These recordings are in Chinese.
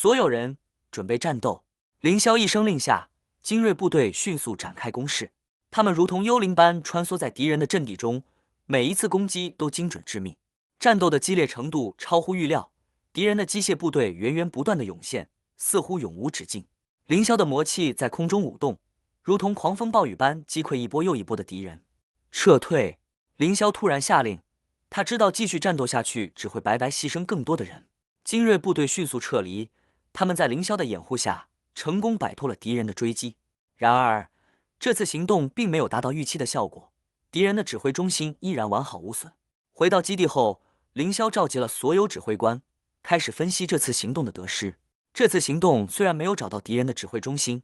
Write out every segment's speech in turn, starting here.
所有人准备战斗！凌霄一声令下，精锐部队迅速展开攻势。他们如同幽灵般穿梭在敌人的阵地中，每一次攻击都精准致命。战斗的激烈程度超乎预料，敌人的机械部队源源不断的涌现，似乎永无止境。凌霄的魔气在空中舞动，如同狂风暴雨般击溃一波又一波的敌人。撤退！凌霄突然下令，他知道继续战斗下去只会白白牺牲更多的人。精锐部队迅速撤离，他们在凌霄的掩护下成功摆脱了敌人的追击。然而，这次行动并没有达到预期的效果，敌人的指挥中心依然完好无损。回到基地后，凌霄召集了所有指挥官，开始分析这次行动的得失。这次行动虽然没有找到敌人的指挥中心，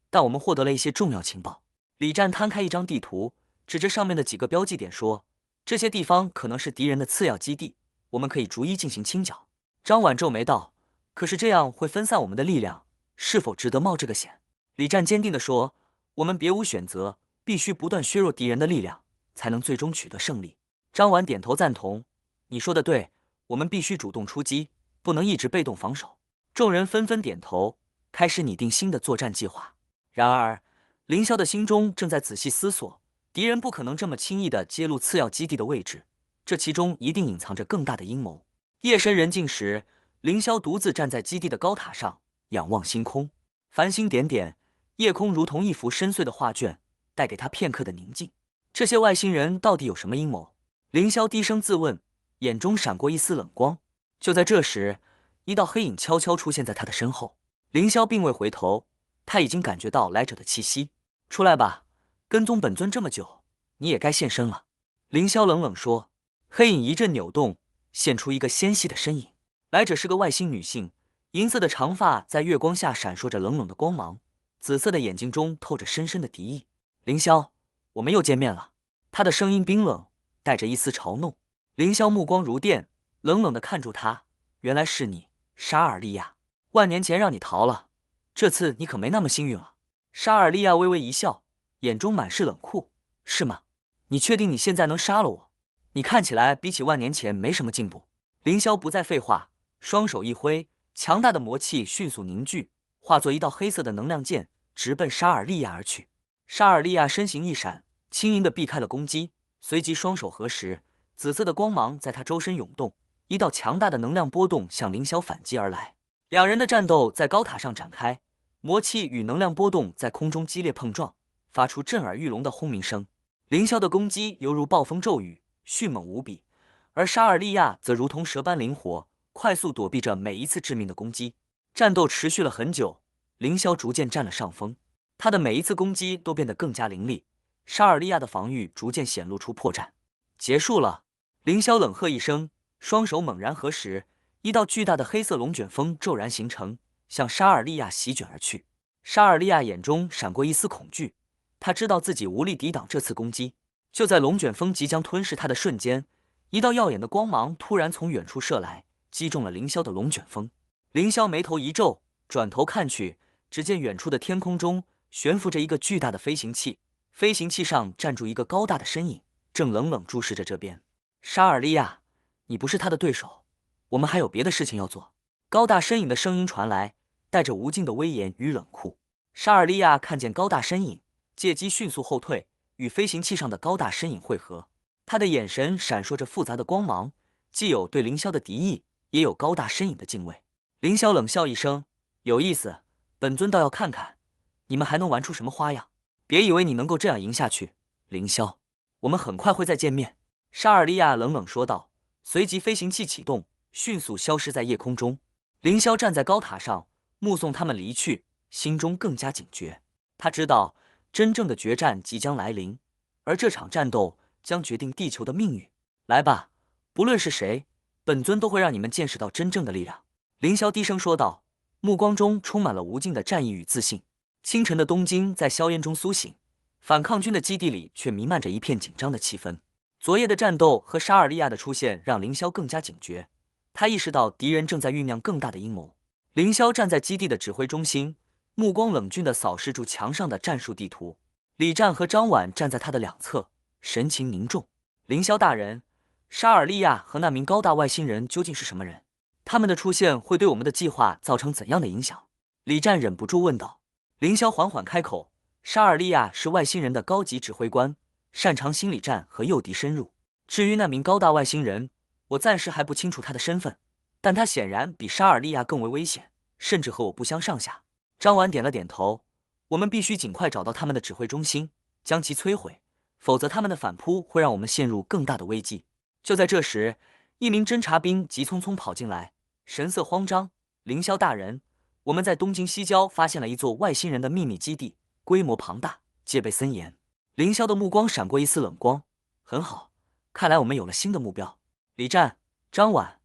但我们获得了一些重要情报。李战摊开一张地图，指着上面的几个标记点说：“这些地方可能是敌人的次要基地，我们可以逐一进行清剿。”张婉皱眉道：“可是这样会分散我们的力量，是否值得冒这个险？”李战坚定地说：“我们别无选择，必须不断削弱敌人的力量，才能最终取得胜利。”张婉点头赞同：“你说的对，我们必须主动出击，不能一直被动防守。”众人纷纷点头，开始拟定新的作战计划。然而，凌霄的心中正在仔细思索，敌人不可能这么轻易地揭露次要基地的位置，这其中一定隐藏着更大的阴谋。夜深人静时，凌霄独自站在基地的高塔上，仰望星空，繁星点点，夜空如同一幅深邃的画卷，带给他片刻的宁静。这些外星人到底有什么阴谋？凌霄低声自问，眼中闪过一丝冷光。就在这时，一道黑影悄悄出现在他的身后。凌霄并未回头，他已经感觉到来者的气息。出来吧，跟踪本尊这么久，你也该现身了。凌霄冷冷说。黑影一阵扭动，现出一个纤细的身影。来者是个外星女性，银色的长发在月光下闪烁着冷冷的光芒，紫色的眼睛中透着深深的敌意。凌霄，我们又见面了。他的声音冰冷，带着一丝嘲弄。凌霄目光如电，冷冷地看住他。原来是你，沙尔利亚。万年前让你逃了，这次你可没那么幸运了。沙尔利亚微微一笑，眼中满是冷酷。是吗？你确定你现在能杀了我？你看起来比起万年前没什么进步。凌霄不再废话，双手一挥，强大的魔气迅速凝聚，化作一道黑色的能量剑，直奔沙尔利亚而去。沙尔利亚身形一闪，轻盈地避开了攻击，随即双手合十，紫色的光芒在他周身涌动，一道强大的能量波动向凌霄反击而来。两人的战斗在高塔上展开，魔气与能量波动在空中激烈碰撞，发出震耳欲聋的轰鸣声。凌霄的攻击犹如暴风骤雨，迅猛无比，而沙尔利亚则如同蛇般灵活，快速躲避着每一次致命的攻击。战斗持续了很久，凌霄逐渐占了上风，他的每一次攻击都变得更加凌厉，沙尔利亚的防御逐渐显露出破绽。结束了！凌霄冷喝一声，双手猛然合十，一道巨大的黑色龙卷风骤然形成，向沙尔利亚席卷而去。沙尔利亚眼中闪过一丝恐惧，他知道自己无力抵挡这次攻击。就在龙卷风即将吞噬他的瞬间，一道耀眼的光芒突然从远处射来，击中了凌霄的龙卷风。凌霄眉头一皱，转头看去，只见远处的天空中悬浮着一个巨大的飞行器，飞行器上站住一个高大的身影，正冷冷注视着这边。沙尔利亚，你不是他的对手，我们还有别的事情要做。高大身影的声音传来，带着无尽的威严与冷酷。沙尔利亚看见高大身影，借机迅速后退，与飞行器上的高大身影汇合。他的眼神闪烁着复杂的光芒，既有对凌霄的敌意，也有高大身影的敬畏。凌霄冷笑一声：“有意思，本尊倒要看看你们还能玩出什么花样。别以为你能够这样赢下去，凌霄，我们很快会再见面。”沙尔利亚冷冷说道，随即飞行器启动，迅速消失在夜空中。凌霄站在高塔上，目送他们离去，心中更加警觉。他知道真正的决战即将来临，而这场战斗将决定地球的命运。来吧，不论是谁，本尊都会让你们见识到真正的力量。凌霄低声说道，目光中充满了无尽的战意与自信。清晨的东京在硝烟中苏醒，反抗军的基地里却弥漫着一片紧张的气氛。昨夜的战斗和沙尔利亚的出现让凌霄更加警觉，他意识到敌人正在酝酿更大的阴谋。凌霄站在基地的指挥中心，目光冷峻地扫视住墙上的战术地图。李战和张婉站在他的两侧，神情凝重。凌霄大人，沙尔利亚和那名高大外星人究竟是什么人？他们的出现会对我们的计划造成怎样的影响？李战忍不住问道。凌霄缓缓开口：沙尔利亚是外星人的高级指挥官，擅长心理战和诱敌深入。至于那名高大外星人，我暂时还不清楚他的身份，但他显然比沙尔利亚更为危险，甚至和我不相上下。张婉点了点头，我们必须尽快找到他们的指挥中心，将其摧毁，否则他们的反扑会让我们陷入更大的危机。就在这时，一名侦察兵急匆匆跑进来，神色慌张：凌霄大人，我们在东京西郊发现了一座外星人的秘密基地，规模庞大，戒备森严。凌霄的目光闪过一丝冷光：很好，看来我们有了新的目标。李战、张婉，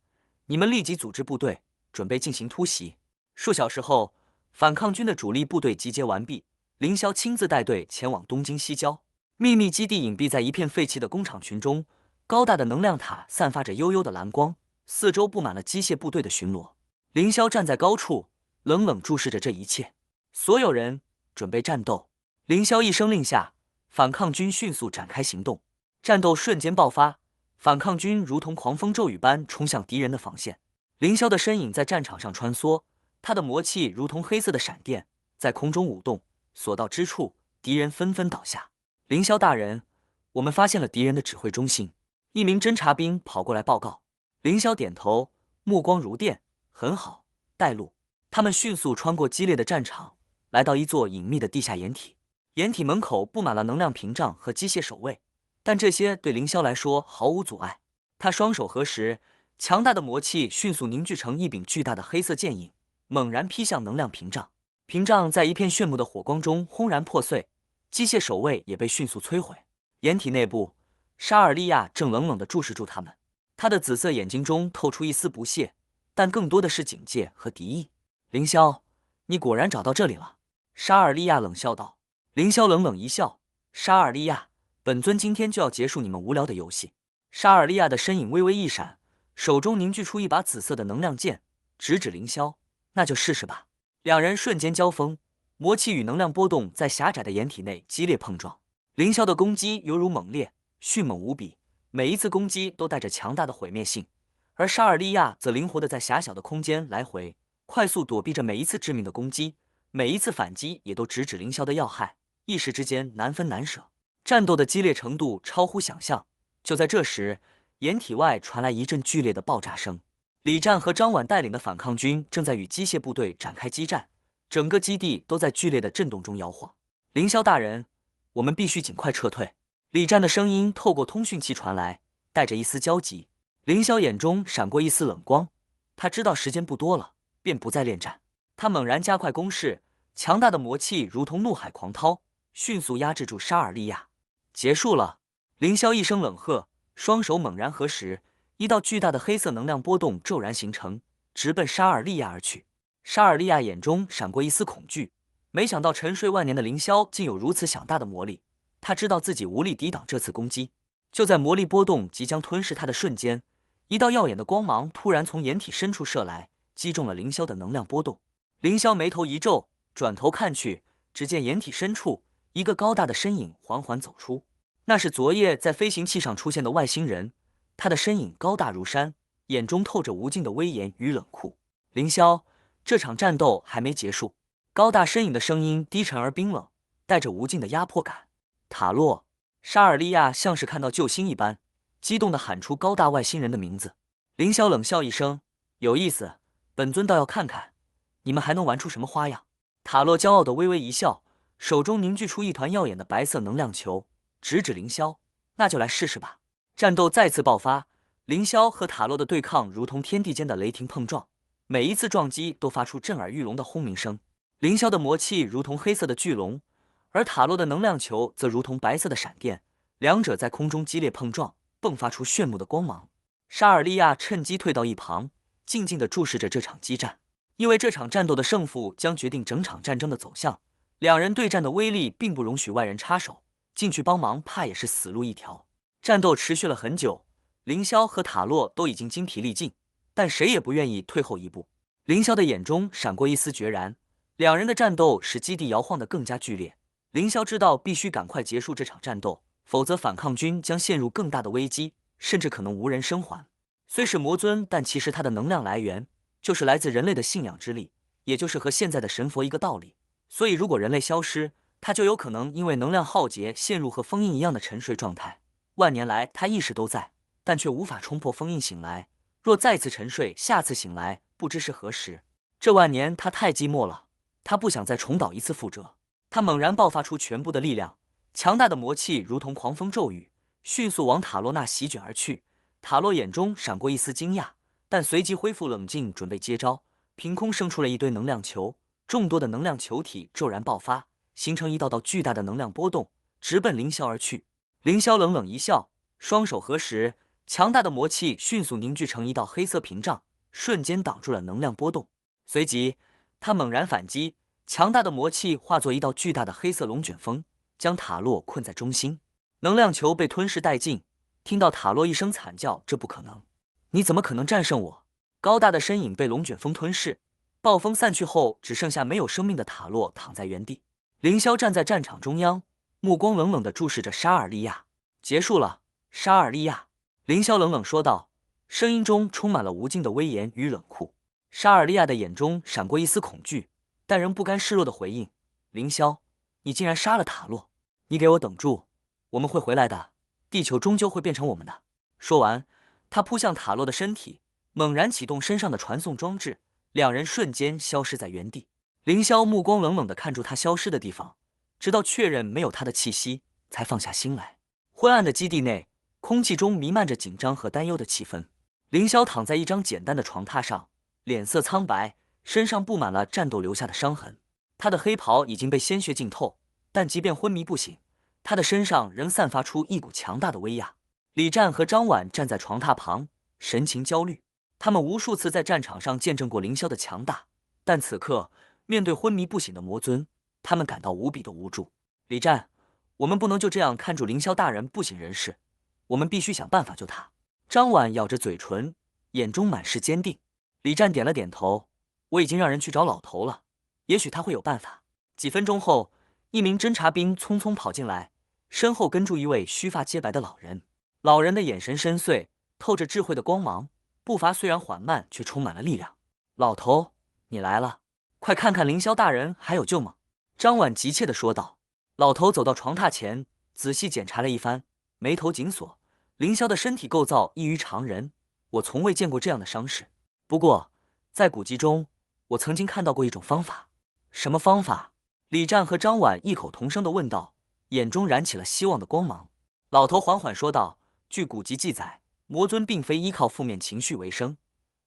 你们立即组织部队，准备进行突袭。数小时后，反抗军的主力部队集结完毕，凌霄亲自带队前往东京西郊。秘密基地隐蔽在一片废弃的工厂群中，高大的能量塔散发着幽幽的蓝光，四周布满了机械部队的巡逻。凌霄站在高处，冷冷注视着这一切。所有人准备战斗！凌霄一声令下，反抗军迅速展开行动。战斗瞬间爆发，反抗军如同狂风骤雨般冲向敌人的防线。凌霄的身影在战场上穿梭，他的魔气如同黑色的闪电，在空中舞动，所到之处，敌人纷纷倒下。凌霄大人，我们发现了敌人的指挥中心。一名侦察兵跑过来报告。凌霄点头，目光如电：很好，带路。他们迅速穿过激烈的战场，来到一座隐秘的地下掩体。掩体门口布满了能量屏障和机械守卫，但这些对凌霄来说毫无阻碍。他双手合十，强大的魔气迅速凝聚成一柄巨大的黑色剑影，猛然劈向能量屏障。屏障在一片炫目的火光中轰然破碎，机械守卫也被迅速摧毁。掩体内部，沙尔利亚正冷冷地注视住他们，他的紫色眼睛中透出一丝不屑，但更多的是警戒和敌意。凌霄，你果然找到这里了。沙尔利亚冷笑道。凌霄冷冷一笑：沙尔利亚，本尊今天就要结束你们无聊的游戏。沙尔利亚的身影微微一闪，手中凝聚出一把紫色的能量剑，直指凌霄：那就试试吧。两人瞬间交锋，魔气与能量波动在狭窄的掩体内激烈碰撞。凌霄的攻击犹如猛烈，迅猛无比，每一次攻击都带着强大的毁灭性，而沙尔利亚则灵活地在狭小的空间来回，快速躲避着每一次致命的攻击，每一次反击也都直指凌霄的要害，一时之间难分难舍。战斗的激烈程度超乎想象。就在这时，掩体外传来一阵剧烈的爆炸声。李战和张婉带领的反抗军正在与机械部队展开激战，整个基地都在剧烈的震动中摇晃。凌霄大人，我们必须尽快撤退。李战的声音透过通讯器传来，带着一丝焦急。凌霄眼中闪过一丝冷光，他知道时间不多了，便不再恋战。他猛然加快攻势，强大的魔气如同怒海狂涛，迅速压制住沙尔利亚。结束了！凌霄一声冷喝，双手猛然合十，一道巨大的黑色能量波动骤然形成，直奔沙尔利亚而去。沙尔利亚眼中闪过一丝恐惧，没想到沉睡万年的凌霄竟有如此强大的魔力，他知道自己无力抵挡这次攻击。就在魔力波动即将吞噬他的瞬间，一道耀眼的光芒突然从掩体深处射来，击中了凌霄的能量波动。凌霄眉头一皱，转头看去，只见掩体深处一个高大的身影缓缓走出，那是昨夜在飞行器上出现的外星人。他的身影高大如山，眼中透着无尽的威严与冷酷。凌霄，这场战斗还没结束。高大身影的声音低沉而冰冷，带着无尽的压迫感。塔洛，沙尔利亚像是看到救星一般，激动地喊出高大外星人的名字。凌霄冷笑一声：有意思，本尊倒要看看你们还能玩出什么花样。塔洛骄傲地微微一笑，手中凝聚出一团耀眼的白色能量球，直指凌霄：那就来试试吧。战斗再次爆发，凌霄和塔洛的对抗如同天地间的雷霆碰撞，每一次撞击都发出震耳欲聋的轰鸣声。凌霄的魔气如同黑色的巨龙，而塔洛的能量球则如同白色的闪电，两者在空中激烈碰撞，迸发出炫目的光芒。沙尔利亚趁机退到一旁，静静地注视着这场激战，因为这场战斗的胜负将决定整场战争的走向。两人对战的威力并不容许外人插手，进去帮忙怕也是死路一条。战斗持续了很久，凌霄和塔洛都已经精疲力尽，但谁也不愿意退后一步。凌霄的眼中闪过一丝决然，两人的战斗使基地摇晃得更加剧烈。凌霄知道必须赶快结束这场战斗，否则反抗军将陷入更大的危机，甚至可能无人生还。虽是魔尊，但其实他的能量来源就是来自人类的信仰之力，也就是和现在的神佛一个道理。所以，如果人类消失，他就有可能因为能量耗竭，陷入和封印一样的沉睡状态。万年来，他意识都在，但却无法冲破封印醒来。若再次沉睡，下次醒来，不知是何时。这万年，他太寂寞了，他不想再重蹈一次覆辙。他猛然爆发出全部的力量，强大的魔气如同狂风骤雨，迅速往塔洛那席卷而去。塔洛眼中闪过一丝惊讶，但随即恢复冷静，准备接招。凭空生出了一堆能量球，众多的能量球体骤然爆发，形成一道道巨大的能量波动，直奔凌霄而去。凌霄冷冷一笑，双手合十，强大的魔气迅速凝聚成一道黑色屏障，瞬间挡住了能量波动。随即，他猛然反击，强大的魔气化作一道巨大的黑色龙卷风，将塔洛困在中心。能量球被吞噬殆尽。听到塔洛一声惨叫，这不可能！你怎么可能战胜我？高大的身影被龙卷风吞噬，暴风散去后，只剩下没有生命的塔洛躺在原地。凌霄站在战场中央，目光冷冷地注视着沙尔利亚。结束了，沙尔利亚。凌霄冷冷说道，声音中充满了无尽的威严与冷酷。沙尔利亚的眼中闪过一丝恐惧，但仍不甘示弱地回应：凌霄，你竟然杀了塔洛！你给我等住，我们会回来的。地球终究会变成我们的。说完，他扑向塔洛的身体，猛然启动身上的传送装置，两人瞬间消失在原地。凌霄目光冷冷地看住他消失的地方，直到确认没有他的气息，才放下心来。昏暗的基地内，空气中弥漫着紧张和担忧的气氛。凌霄躺在一张简单的床榻上，脸色苍白，身上布满了战斗留下的伤痕。他的黑袍已经被鲜血浸透，但即便昏迷不醒，他的身上仍散发出一股强大的威压。李战和张婉站在床榻旁，神情焦虑。他们无数次在战场上见证过凌霄的强大，但此刻面对昏迷不醒的魔尊，他们感到无比的无助。李战，我们不能就这样看住凌霄大人不省人事，我们必须想办法救他。张婉咬着嘴唇，眼中满是坚定。李战点了点头，我已经让人去找老头了，也许他会有办法。几分钟后，一名侦察兵匆匆跑进来，身后跟住一位须发皆白的老人。老人的眼神深邃，透着智慧的光芒，步伐虽然缓慢，却充满了力量。老头，你来了，快看看凌霄大人还有救吗？张婉急切地说道。老头走到床榻前，仔细检查了一番，眉头紧锁。凌霄的身体构造异于常人，我从未见过这样的伤势。不过，在古籍中，我曾经看到过一种方法。什么方法？李战和张婉异口同声地问道，眼中燃起了希望的光芒。老头缓缓说道，据古籍记载，魔尊并非依靠负面情绪为生，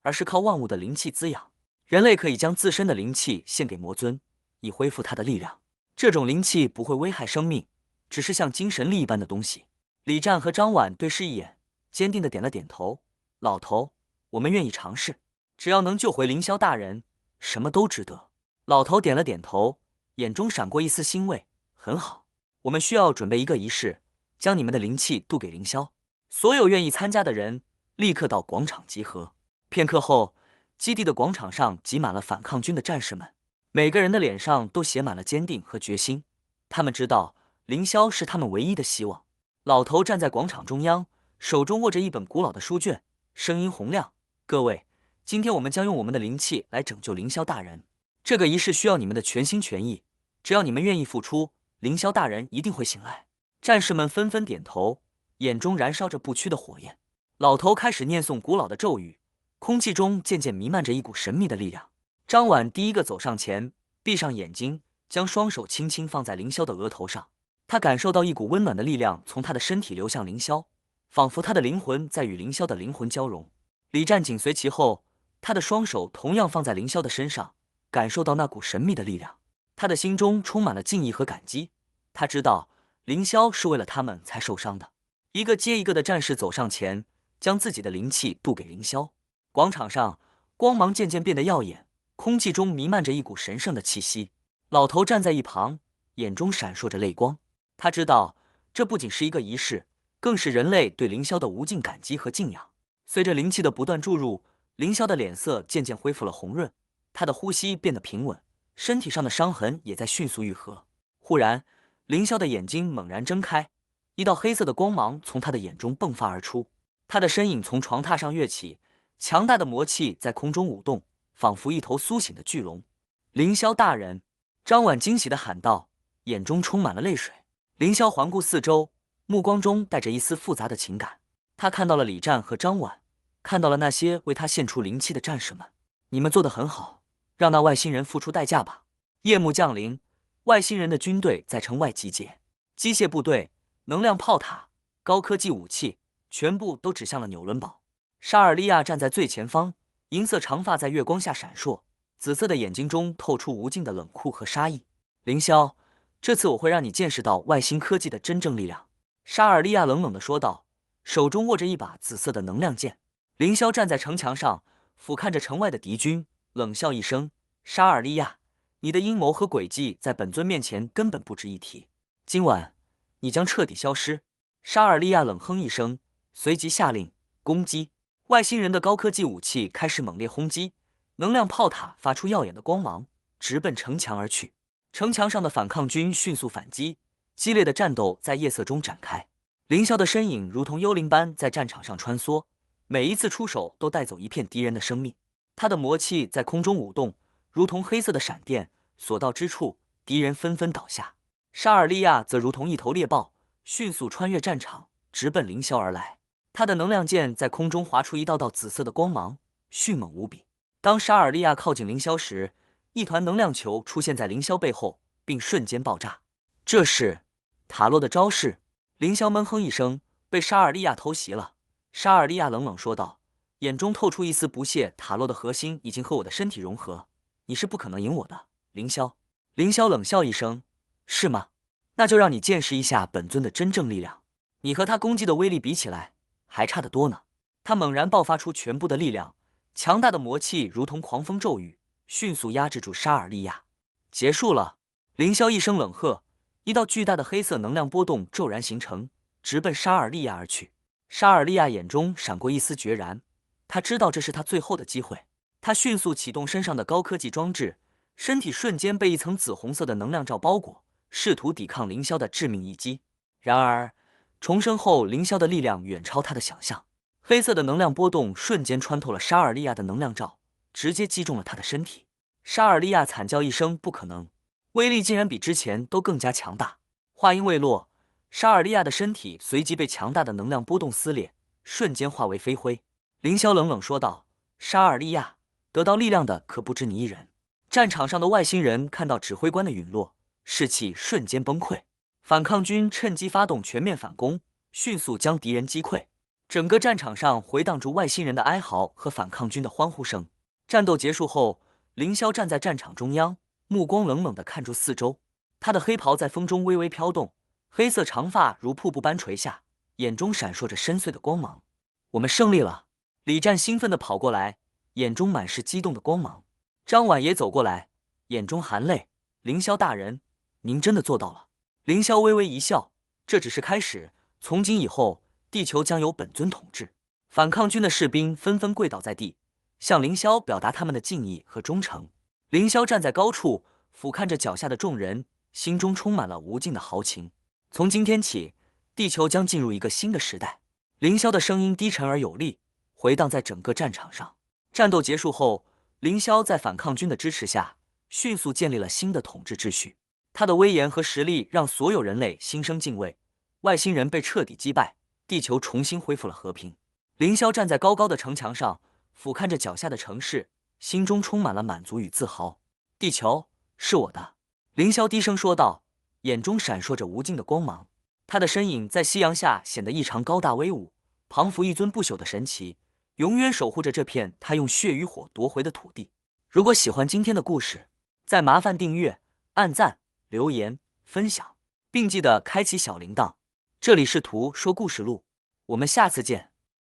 而是靠万物的灵气滋养。人类可以将自身的灵气献给魔尊，以恢复他的力量。这种灵气不会危害生命，只是像精神力一般的东西。李战和张婉对视一眼，坚定地点了点头。老头，我们愿意尝试，只要能救回凌霄大人，什么都值得。老头点了点头，眼中闪过一丝欣慰。很好，我们需要准备一个仪式，将你们的灵气渡给凌霄。所有愿意参加的人立刻到广场集合。片刻后，基地的广场上挤满了反抗军的战士们，每个人的脸上都写满了坚定和决心。他们知道凌霄是他们唯一的希望。老头站在广场中央，手中握着一本古老的书卷，声音洪亮：各位，今天我们将用我们的灵气来拯救凌霄大人。这个仪式需要你们的全心全意，只要你们愿意付出，凌霄大人一定会醒来。战士们纷纷点头，眼中燃烧着不屈的火焰。老头开始念诵古老的咒语，空气中渐渐弥漫着一股神秘的力量。张婉第一个走上前，闭上眼睛，将双手轻轻放在凌霄的额头上。他感受到一股温暖的力量从他的身体流向凌霄，仿佛他的灵魂在与凌霄的灵魂交融。李战紧随其后，他的双手同样放在凌霄的身上，感受到那股神秘的力量。他的心中充满了敬意和感激，他知道凌霄是为了他们才受伤的。一个接一个的战士走上前，将自己的灵气渡给凌霄。广场上，光芒渐渐变得耀眼，空气中弥漫着一股神圣的气息。老头站在一旁，眼中闪烁着泪光。他知道，这不仅是一个仪式，更是人类对凌霄的无尽感激和敬仰。随着灵气的不断注入，凌霄的脸色渐渐恢复了红润，他的呼吸变得平稳，身体上的伤痕也在迅速愈合。忽然，凌霄的眼睛猛然睁开，一道黑色的光芒从他的眼中迸发而出，他的身影从床榻上跃起，强大的魔气在空中舞动，仿佛一头苏醒的巨龙。凌霄大人，张婉惊喜地喊道，眼中充满了泪水。凌霄环顾四周，目光中带着一丝复杂的情感。他看到了李战和张婉，看到了那些为他献出灵气的战士们。你们做得很好，让那外星人付出代价吧。夜幕降临，外星人的军队在城外集结，机械部队、能量炮塔、高科技武器，全部都指向了纽伦堡。沙尔利亚站在最前方，银色长发在月光下闪烁，紫色的眼睛中透出无尽的冷酷和杀意。凌霄，这次我会让你见识到外星科技的真正力量。沙尔利亚冷冷地说道，手中握着一把紫色的能量剑。凌霄站在城墙上，俯瞰着城外的敌军，冷笑一声：“沙尔利亚，你的阴谋和诡计在本尊面前根本不值一提。今晚，你将彻底消失。”沙尔利亚冷哼一声，随即下令攻击。外星人的高科技武器开始猛烈轰击，能量炮塔发出耀眼的光芒，直奔城墙而去。城墙上的反抗军迅速反击，激烈的战斗在夜色中展开。凌霄的身影如同幽灵般在战场上穿梭，每一次出手都带走一片敌人的生命。他的魔气在空中舞动，如同黑色的闪电，所到之处，敌人纷纷倒下。沙尔利亚则如同一头猎豹，迅速穿越战场，直奔凌霄而来。他的能量剑在空中划出一道道紫色的光芒，迅猛无比。当沙尔利亚靠近凌霄时，一团能量球出现在凌霄背后，并瞬间爆炸。这是塔洛的招式。凌霄闷哼一声，被沙尔利亚偷袭了。沙尔利亚冷冷说道，眼中透出一丝不屑。塔洛的核心已经和我的身体融合，你是不可能赢我的，凌霄。凌霄冷笑一声，是吗？那就让你见识一下本尊的真正力量。你和他攻击的威力比起来，还差得多呢。他猛然爆发出全部的力量，强大的魔气如同狂风骤雨，迅速压制住沙尔利亚。结束了。凌霄一声冷喝，一道巨大的黑色能量波动骤然形成，直奔沙尔利亚而去。沙尔利亚眼中闪过一丝决然，他知道这是他最后的机会。他迅速启动身上的高科技装置，身体瞬间被一层紫红色的能量罩包裹，试图抵抗凌霄的致命一击。然而重生后，凌霄的力量远超他的想象，黑色的能量波动瞬间穿透了沙尔利亚的能量罩，直接击中了他的身体。沙尔利亚惨叫一声，不可能，威力竟然比之前都更加强大。话音未落，沙尔利亚的身体随即被强大的能量波动撕裂，瞬间化为飞灰。凌霄冷冷说道，沙尔利亚，得到力量的可不止你一人。战场上的外星人看到指挥官的陨落，士气瞬间崩溃。反抗军趁机发动全面反攻，迅速将敌人击溃。整个战场上回荡着外星人的哀嚎和反抗军的欢呼声。战斗结束后，凌霄站在战场中央，目光冷冷地看住四周。他的黑袍在风中微微飘动，黑色长发如瀑布般垂下，眼中闪烁着深邃的光芒。我们胜利了！李战兴奋地跑过来，眼中满是激动的光芒。张婉也走过来，眼中含泪。凌霄大人，您真的做到了。凌霄微微一笑，这只是开始，从今以后，地球将由本尊统治。反抗军的士兵纷纷跪倒在地，向凌霄表达他们的敬意和忠诚。凌霄站在高处，俯瞰着脚下的众人，心中充满了无尽的豪情。从今天起，地球将进入一个新的时代。凌霄的声音低沉而有力，回荡在整个战场上。战斗结束后，凌霄在反抗军的支持下，迅速建立了新的统治秩序。他的威严和实力让所有人类心生敬畏，外星人被彻底击败，地球重新恢复了和平。凌霄站在高高的城墙上，俯瞰着脚下的城市，心中充满了满足与自豪。地球是我的，凌霄低声说道，眼中闪烁着无尽的光芒。他的身影在夕阳下显得异常高大威武，彷佛一尊不朽的神奇，永远守护着这片他用血与火夺回的土地。如果喜欢今天的故事，再麻烦订阅、按赞、留言、分享，并记得开启小铃铛。这里是图说故事录，我们下次见。